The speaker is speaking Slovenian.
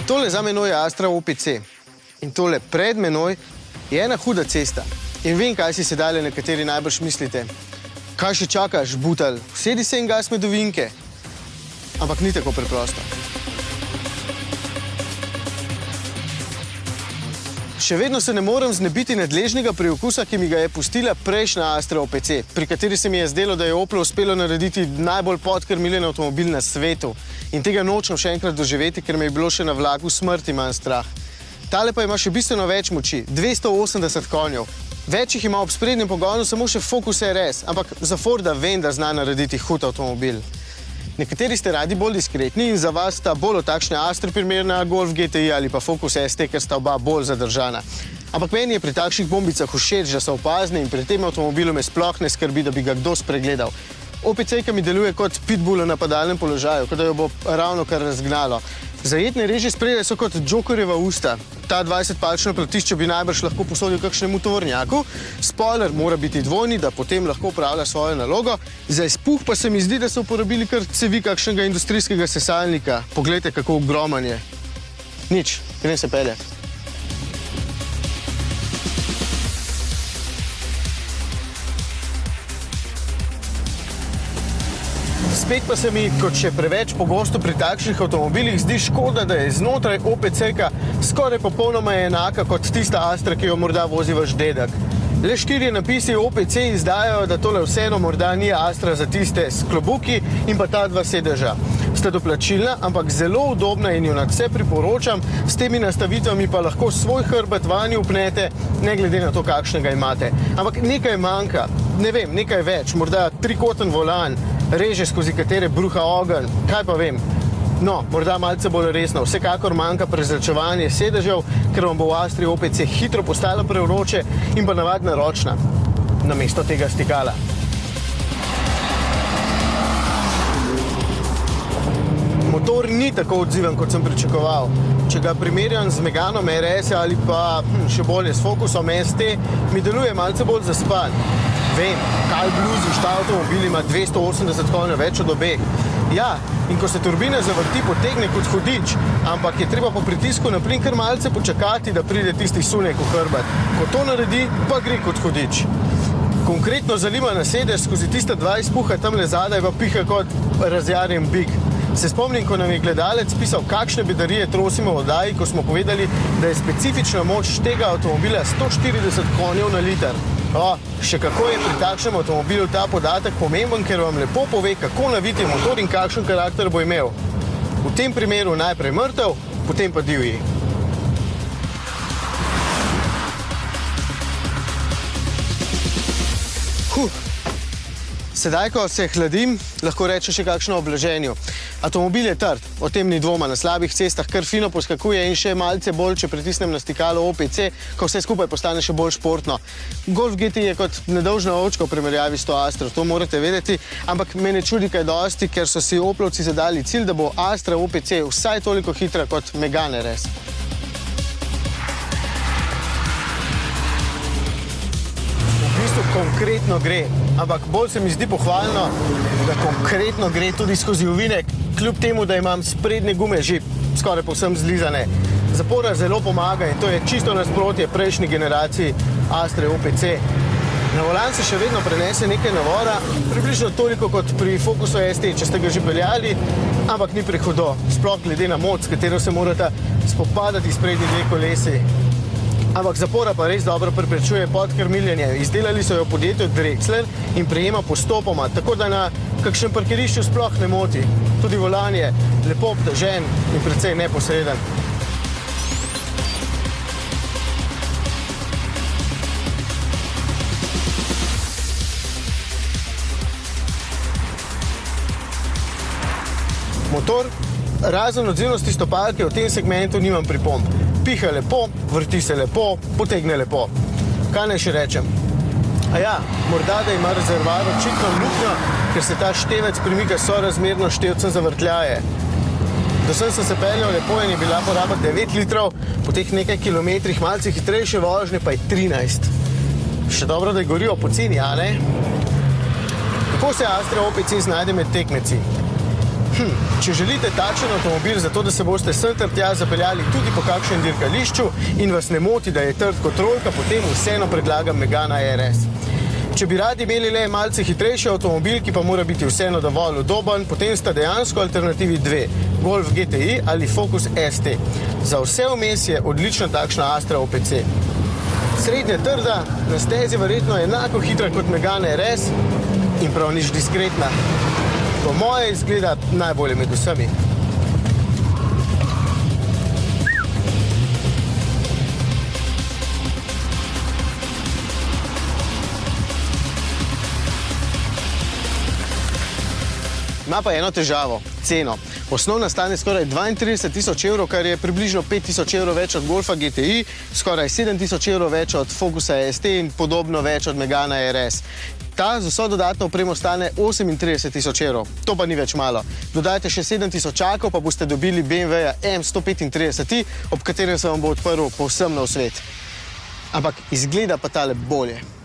Tole za menoj je Astra OPC in tole pred menoj je ena huda cesta. In vem, kaj si sedaj nekateri najbrž mislite. Kaj še čakaš, butelj? Sedi se in gas med ovinke. Ampak ni tako preprosto. Še vedno se ne morem znebiti nadležnega preokusa, ki mi ga je pustila prejšnja Astra OPC, pri kateri se mi je zdelo, da je Oplu uspelo narediti najbolj podkrmiljen avtomobil na svetu. In tega nočem še enkrat doživeti, ker me je bilo še na vlaku smrti manj strah. Tale pa ima še bistveno več moči, 280 konjev. Več jih ima ob sprednjem pogonu samo še Focus RS, ampak za Forda vem, da zna narediti hud avtomobil. Nekateri ste radi bolj diskretni in za vas sta bolj od takšne Astre primerna Golf GTI ali pa Focus ST, ker sta oba bolj zadržana. Ampak meni je pri takšnih bombicah všeč, da so opazni in pri tem avtomobilu me sploh ne skrbi, da bi ga kdo spregledal. OPC-ka mi deluje kot pitbull v napadalnem položaju, kot da jo bo ravno kar razgnalo. Zajetne reži spredaj so kot Jokerjeva usta. Ta 20-palčno platišče bi najbrž lahko posodil kakšnemu tovornjaku. Spoiler mora biti dvojni, da potem lahko upravlja svojo nalogo. Za izpuh pa se mi zdi, da so uporabili kar cevi kakšnega industrijskega sesalnika. Poglejte, kako ogroman je. Nič, grem se pelje. Spet pa se mi, kot še preveč pogosto pri takšnih avtomobilih, zdi škoda, da je znotraj OPC-ka skoraj popolnoma enaka kot tista Astra, ki jo morda vozi vaš dedek. Le 4 napisi OPC izdajajo, da tole vseeno morda ni Astra za tiste s klobuki in pa ta 2 sedeža. Sta doplačilna, ampak zelo udobna in jo nadvse priporočam, s temi nastavitvami pa lahko svoj hrbet vanju upnete, ne glede na to, kakšnega imate. Ampak nekaj manjka, ne vem, nekaj več, morda trikoten volan, reže, skozi katere bruha ogenj, kaj pa vem. No, morda malce bolj resno, vsekakor manjka prezračevanje sedežev, ker vam bo v Astri OPC hitro postalo prevroče in pa navadna ročna, namesto tega stikala. Motor ni tako odziven, kot sem pričakoval. Če ga primerjam z Meganom RS ali pa še bolje s Focusom ST, mi deluje malce bolj zaspan. Vem, kaj bluziš, ta avtomobil ima 280 konjev več od obeh. Ja, in ko se turbina zavrti, potegne kot hudič, ampak je treba po pritisku na plin kar malce počakati, da pride tisti sunek v hrbet. Ko to naredi, pa gre kot hudič. Konkretno zalima na sedež skozi tista 2 izpuha tamle zadaj, pa piha kot razjarjen bik. Se spomnim, ko nam je gledalec pisal, kakšne bedarije trosimo v oddaji, ko smo povedali, da je specifična moč tega avtomobila 140 konjev na liter. Še kako je pri takšnem avtomobilu ta podatek pomemben, ker vam lepo pove, kako navit je motor in kakšen karakter bo imel. V tem primeru najprej mrtev, potem pa divji. Sedaj, ko se hladim, lahko rečem še kakšno o blaženju. Avtomobil je trd, o tem ni dvoma, na slabih cestah kar fino poskakuje in še malce bolj, če pritisnem na stikalo OPC, ko vse skupaj postane še bolj športno. Golf GTI je kot nedolžna ovčka v primerjavi s to Astro, to morate vedeti, ampak me ne čudi kaj dosti, ker so si Oplovci zadali cilj, da bo Astra OPC vsaj toliko hitra kot Megane RS. Konkretno gre, ampak bolj se mi zdi pohvalno, da konkretno gre tudi skozi ovinek, kljub temu, da imam sprednje gume že skoraj povsem zlizane. Zapora zelo pomaga in to je čisto nasprotje prejšnji generaciji Astre OPC. Na volan se še vedno prenese nekaj navora, približno toliko kot pri Focusu ST, če ste ga že peljali, ampak ni prehudo, sploh glede na moč, s katero se morata spopadati sprednji 2 kolesi. Ampak zapora pa res dobro preprečuje podkrmiljenje. Izdelali so jo v podjetju Drexler in prejema postopoma, tako da na kakšnem parkirišču sploh ne moti. Tudi volan je lepo obtežen in precej neposreden. Motor, razen odzivnosti stopalke, v tem segmentu nimam pripomb. Piha lepo, vrti se lepo, potegne lepo. Kaj naj še rečem? Morda, da ima rezervoar očitno luknjo, ker se ta števec premika sorazmerno števcem za vrtljaje. Do sem se peljal lepo in je bila poraba 9 litrov, po teh nekaj kilometrih malce hitrejše vožnje pa je 13. Še dobro, da gorijo poceni, a ne? Kako se Astra OPC znajde med tekmeci? Če želite takšen avtomobil, zato da se boste sem ter tja zapeljali tudi po kakšnem dirkališču in vas ne moti, da je trd kot rolka, potem vseeno predlagam Megana RS. Če bi radi imeli le malce hitrejši avtomobil, ki pa mora biti vseeno dovolj udoben, potem sta dejansko alternativi dve, Golf GTI ali Focus ST. Za vse vmes je odlična takšna Astra OPC. Srednje trda, na stezi verjetno enako hitra kot Megane RS in prav nič diskretna. Po moje izgleda najbolje med vsemi. Ima pa eno težavo, ceno. Osnovna stane skoraj 32 tisoč evrov, kar je približno 5 tisoč evrov več od Golfa GTI, skoraj 7 tisoč evrov več od Focusa ST in podobno več od Megana RS. Ta z vso dodatno opremo stane 38 tisoč evrov. To pa ni več malo. Dodajte še 7 tisočakov, pa boste dobili BMW-ja M135i, ob katerem se vam bo odprl povsem nov svet. Ampak izgleda pa tale bolje.